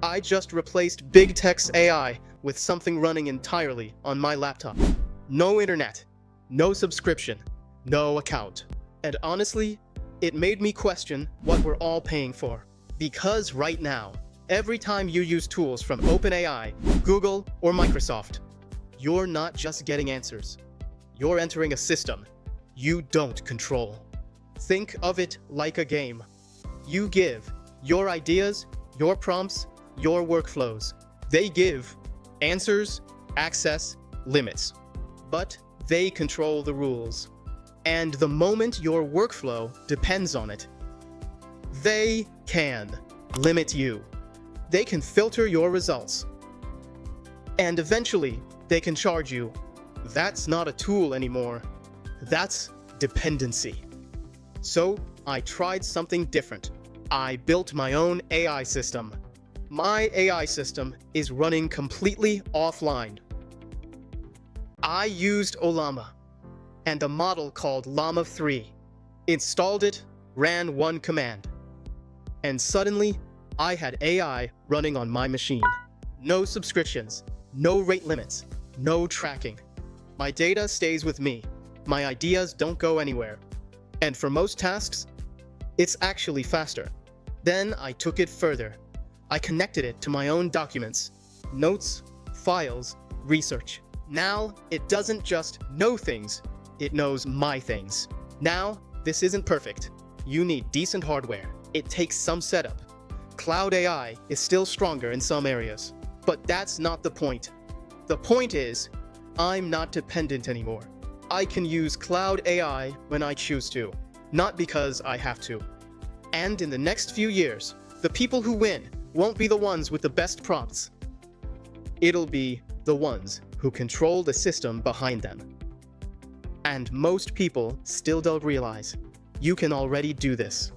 I just replaced big tech's AI with something running entirely on my laptop. No internet, no subscription, no account. And honestly, it made me question what we're all paying for. Because right now, every time you use tools from OpenAI, Google, or Microsoft, you're not just getting answers. You're entering a system you don't control. Think of it like a game. You give your ideas, your prompts, your workflows. They give answers, access, limits. But they control the rules. And the moment your workflow depends on it, they can limit you. They can filter your results. And eventually, they can charge you. That's not a tool anymore. That's dependency. So I tried something different. I built my own AI system. My AI system is running completely offline. I used Ollama and a model called Llama 3. Installed it, ran one command. And suddenly, I had AI running on my machine. No subscriptions, no rate limits, no tracking. My data stays with me. My ideas don't go anywhere. And for most tasks, it's actually faster. Then I took it further. I connected it to my own documents, notes, files, research. Now, it doesn't just know things, it knows my things. Now, this isn't perfect. You need decent hardware. It takes some setup. Cloud AI is still stronger in some areas. But that's not the point. The point is, I'm not dependent anymore. I can use cloud AI when I choose to, not because I have to. And in the next few years, the people who win won't be the ones with the best prompts. It'll be the ones who control the system behind them. And most people still don't realize you can already do this.